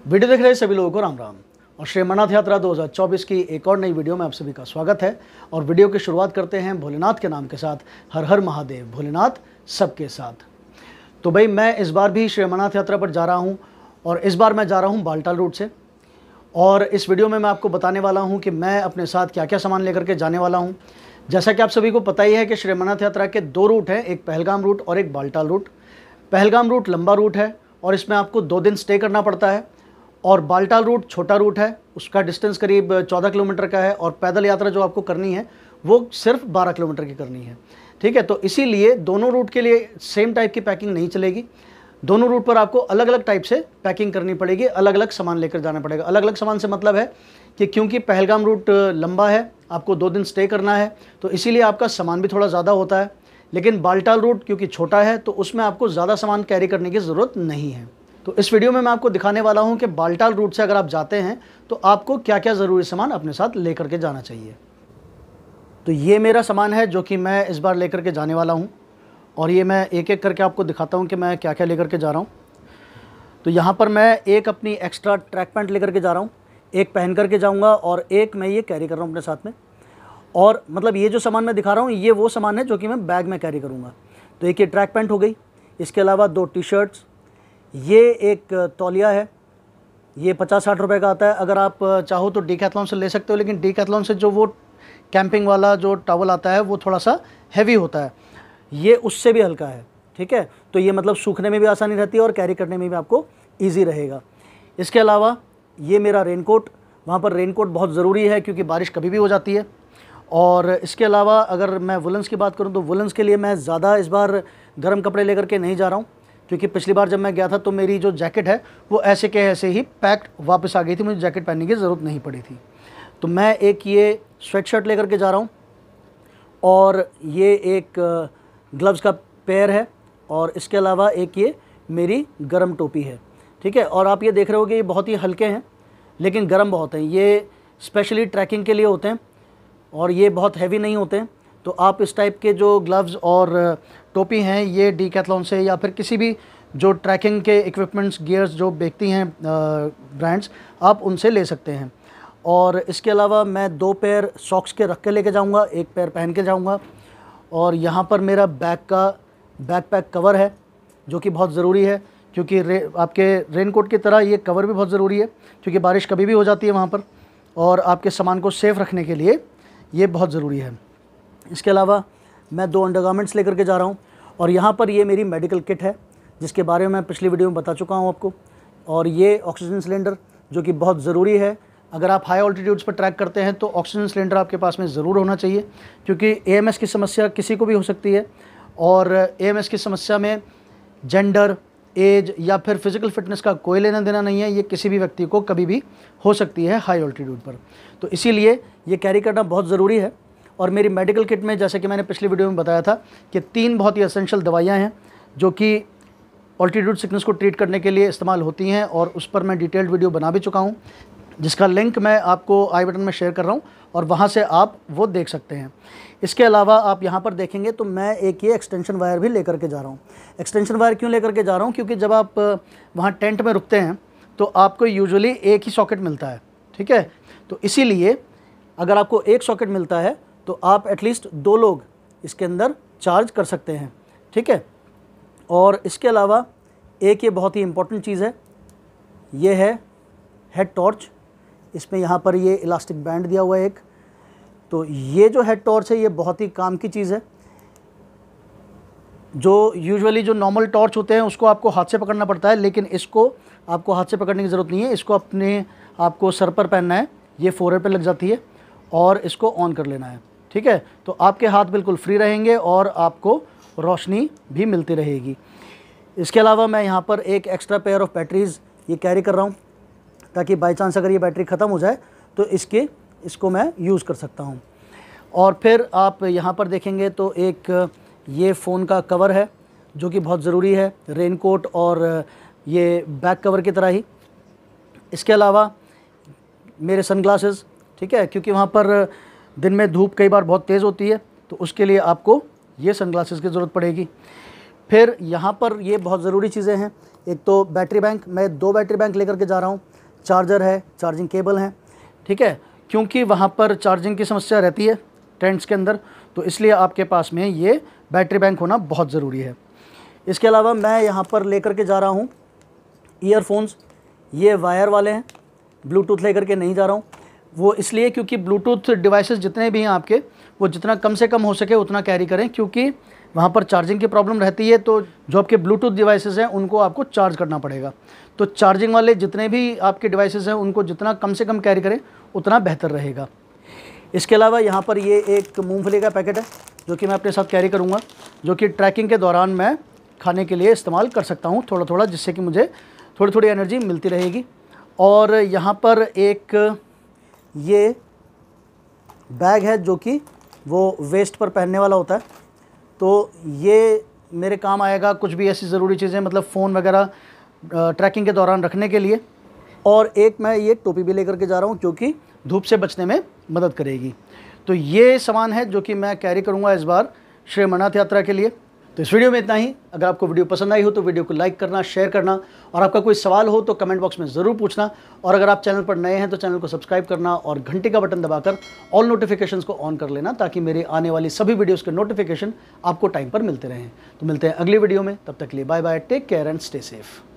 Video देख रहे सभी लोगों को राम राम और श्री अमरनाथ यात्रा 2024 की एक और नई वीडियो में आप सभी का स्वागत है। और वीडियो की शुरुआत करते हैं भोलेनाथ के नाम के साथ। हर हर महादेव, भोलेनाथ सबके साथ। तो भाई मैं इस बार भी श्री अमरनाथ यात्रा पर जा रहा हूँ और इस बार मैं जा रहा हूँ बालटाल रूट से। और इस वीडियो में मैं आपको बताने वाला हूँ कि मैं अपने साथ क्या क्या सामान लेकर के जाने वाला हूँ। जैसा कि आप सभी को पता ही है कि श्री अमरनाथ यात्रा के दो रूट हैं, एक पहलगाम रूट और एक बालटाल रूट। पहलगाम रूट लंबा रूट है और इसमें आपको 2 दिन स्टे करना पड़ता है। और बालटाल रूट छोटा रूट है, उसका डिस्टेंस करीब 14 किलोमीटर का है और पैदल यात्रा जो आपको करनी है वो सिर्फ 12 किलोमीटर की करनी है। ठीक है, तो इसीलिए दोनों रूट के लिए सेम टाइप की पैकिंग नहीं चलेगी। दोनों रूट पर आपको अलग अलग टाइप से पैकिंग करनी पड़ेगी, अलग अलग सामान लेकर जाना पड़ेगा। अलग अलग सामान से मतलब है कि क्योंकि पहलगाम रूट लंबा है, आपको 2 दिन स्टे करना है, तो इसीलिए आपका सामान भी थोड़ा ज़्यादा होता है। लेकिन बालटाल रूट क्योंकि छोटा है तो उसमें आपको ज़्यादा सामान कैरी करने की ज़रूरत नहीं है। तो इस वीडियो में मैं आपको दिखाने वाला हूं कि बालटाल रूट से अगर आप जाते हैं तो आपको क्या क्या ज़रूरी सामान अपने साथ लेकर के जाना चाहिए। तो ये मेरा सामान है जो कि मैं इस बार लेकर के जाने वाला हूं और ये मैं एक एक करके आपको दिखाता हूं कि मैं क्या क्या लेकर के जा रहा हूं। तो यहाँ पर मैं एक अपनी एक्स्ट्रा ट्रैक पैंट लेकर के जा रहा हूँ, एक पहन करके जाऊँगा और एक मैं ये कैरी कर रहा हूँ अपने साथ में। और मतलब ये जो सामान मैं दिखा रहा हूँ ये वो सामान है जो कि मैं बैग में कैरी करूँगा। तो एक ये ट्रैक पैंट हो गई, इसके अलावा 2 टी-शर्ट्स, ये एक तौलिया है, ये 50-60 रुपए का आता है। अगर आप चाहो तो डीकैथलॉन से ले सकते हो, लेकिन डीकैथलॉन से जो वो कैंपिंग वाला जो टॉवल आता है वो थोड़ा सा हैवी होता है, ये उससे भी हल्का है। ठीक है, तो ये मतलब सूखने में भी आसानी रहती है और कैरी करने में भी आपको ईजी रहेगा। इसके अलावा ये मेरा रेनकोट, वहाँ पर रेनकोट बहुत ज़रूरी है क्योंकि बारिश कभी भी हो जाती है। और इसके अलावा अगर मैं वुलन्स की बात करूँ तो वुलन्स के लिए मैं ज़्यादा इस बार गर्म कपड़े लेकर के नहीं जा रहा हूँ, क्योंकि पिछली बार जब मैं गया था तो मेरी जो जैकेट है वो ऐसे के ऐसे ही पैक्ड वापस आ गई थी, मुझे जैकेट पहनने की ज़रूरत नहीं पड़ी थी। तो मैं एक ये स्वेट शर्ट लेकर के जा रहा हूँ और ये एक ग्लव्स का पेयर है और इसके अलावा एक ये मेरी गर्म टोपी है। ठीक है, और आप ये देख रहे हो कि ये बहुत ही हल्के हैं लेकिन गर्म बहुत हैं। ये स्पेशली ट्रैकिंग के लिए होते हैं और ये बहुत हैवी नहीं होते हैं। तो आप इस टाइप के जो ग्लव्स और टोपी हैं ये डीकैथलॉन से या फिर किसी भी जो ट्रैकिंग के इक्विपमेंट्स गियर्स जो बेचती हैं ब्रांड्स, आप उनसे ले सकते हैं। और इसके अलावा मैं 2 पेयर सॉक्स के रख के लेके जाऊंगा, एक पेयर पहन के जाऊंगा। और यहाँ पर मेरा बैकपैक कवर है जो कि बहुत ज़रूरी है, क्योंकि आपके रेनकोट की तरह ये कवर भी बहुत ज़रूरी है क्योंकि बारिश कभी भी हो जाती है वहाँ पर, और आपके सामान को सेफ़ रखने के लिए ये बहुत ज़रूरी है। इसके अलावा मैं 2 अंडरगारमेंट्स लेकर के जा रहा हूँ और यहाँ पर ये मेरी मेडिकल किट है जिसके बारे में मैं पिछली वीडियो में बता चुका हूँ आपको। और ये ऑक्सीजन सिलेंडर जो कि बहुत ज़रूरी है। अगर आप हाई ऑल्टीट्यूड्स पर ट्रैक करते हैं तो ऑक्सीजन सिलेंडर आपके पास में ज़रूर होना चाहिए, क्योंकि एएमएस की समस्या किसी को भी हो सकती है। और एएमएस की समस्या में जेंडर, एज या फिर फिज़िकल फिटनेस का कोई लेना देना नहीं है, ये किसी भी व्यक्ति को कभी भी हो सकती है हाई ऑल्टीट्यूड पर। तो इसीलिए ये कैरी करना बहुत ज़रूरी है। और मेरी मेडिकल किट में जैसे कि मैंने पिछली वीडियो में बताया था कि 3 बहुत ही एसेंशियल दवाइयाँ हैं जो कि ऑल्टीट्यूड सिकनेस को ट्रीट करने के लिए इस्तेमाल होती हैं, और उस पर मैं डिटेल्ड वीडियो बना भी चुका हूँ जिसका लिंक मैं आपको आई बटन में शेयर कर रहा हूँ और वहाँ से आप वो देख सकते हैं। इसके अलावा आप यहाँ पर देखेंगे तो मैं एक ये एक्सटेंशन वायर भी लेकर के जा रहा हूँ। एक्सटेंशन वायर क्यों लेकर के जा रहा हूँ, क्योंकि जब आप वहाँ टेंट में रुकते हैं तो आपको यूजुअली एक ही सॉकेट मिलता है। ठीक है, तो इसीलिए अगर आपको एक सॉकेट मिलता है तो आप एटलीस्ट 2 लोग इसके अंदर चार्ज कर सकते हैं। ठीक है, और इसके अलावा एक ये बहुत ही इम्पोर्टेंट चीज़ है, ये है हेड टॉर्च। इसमें यहाँ पर ये इलास्टिक बैंड दिया हुआ है एक। तो ये जो हेड टॉर्च है ये बहुत ही काम की चीज़ है। जो यूजुअली जो नॉर्मल टॉर्च होते हैं उसको आपको हाथ से पकड़ना पड़ता है, लेकिन इसको आपको हाथ से पकड़ने की ज़रूरत नहीं है। इसको आपको सर पर पहनना है, ये फोरहेड पे लग जाती है और इसको ऑन कर लेना है। ठीक है, तो आपके हाथ बिल्कुल फ्री रहेंगे और आपको रोशनी भी मिलती रहेगी। इसके अलावा मैं यहाँ पर एक एक्स्ट्रा पेयर ऑफ बैटरीज़ ये कैरी कर रहा हूँ ताकि बाई चांस अगर ये बैटरी ख़त्म हो जाए तो इसको मैं यूज़ कर सकता हूँ। और फिर आप यहाँ पर देखेंगे तो एक ये फ़ोन का कवर है जो कि बहुत ज़रूरी है, रेनकोट और ये बैक कवर की तरह ही। इसके अलावा मेरे सनग्लासेस, ठीक है, क्योंकि वहाँ पर दिन में धूप कई बार बहुत तेज़ होती है तो उसके लिए आपको ये सनग्लासेस की ज़रूरत पड़ेगी। फिर यहाँ पर ये बहुत ज़रूरी चीज़ें हैं, एक तो बैटरी बैंक, मैं 2 बैटरी बैंक लेकर के जा रहा हूँ चार्जर है, चार्जिंग केबल है, ठीक है, क्योंकि वहाँ पर चार्जिंग की समस्या रहती है टेंट्स के अंदर, तो इसलिए आपके पास में ये बैटरी बैंक होना बहुत ज़रूरी है। इसके अलावा मैं यहाँ पर लेकर के जा रहा हूँ ईयरफोन्स, ये वायर वाले हैं, ब्लूटूथ लेकर के नहीं जा रहा हूँ। वो इसलिए क्योंकि ब्लूटूथ डिवाइसेस जितने भी हैं आपके, वो जितना कम से कम हो सके उतना कैरी करें, क्योंकि वहाँ पर चार्जिंग की प्रॉब्लम रहती है, तो जो आपके ब्लूटूथ डिवाइसेस हैं उनको आपको चार्ज करना पड़ेगा। तो चार्जिंग वाले जितने भी आपके डिवाइसेस हैं उनको जितना कम से कम कैरी करें उतना बेहतर रहेगा। इसके अलावा यहाँ पर ये एक मूंगफली का पैकेट है जो कि मैं अपने साथ कैरी करूँगा, जो कि ट्रैकिंग के दौरान मैं खाने के लिए इस्तेमाल कर सकता हूँ थोड़ा थोड़ा, जिससे कि मुझे थोड़ी थोड़ी एनर्जी मिलती रहेगी। और यहाँ पर एक ये बैग है जो कि वो वेस्ट पर पहनने वाला होता है, तो ये मेरे काम आएगा कुछ भी ऐसी ज़रूरी चीज़ें, मतलब फ़ोन वगैरह ट्रैकिंग के दौरान रखने के लिए। और एक मैं ये टोपी भी लेकर के जा रहा हूँ जो कि धूप से बचने में मदद करेगी। तो ये सामान है जो कि मैं कैरी करूँगा इस बार श्री अमरनाथ यात्रा के लिए। तो इस वीडियो में इतना ही। अगर आपको वीडियो पसंद आई हो तो वीडियो को लाइक करना, शेयर करना, और आपका कोई सवाल हो तो कमेंट बॉक्स में ज़रूर पूछना। और अगर आप चैनल पर नए हैं तो चैनल को सब्सक्राइब करना और घंटी का बटन दबाकर ऑल नोटिफिकेशंस को ऑन कर लेना, ताकि मेरे आने वाली सभी वीडियोज़ के नोटिफिकेशन आपको टाइम पर मिलते रहें। तो मिलते हैं अगली वीडियो में, तब तक के लिए bye bye, take care and stay safe.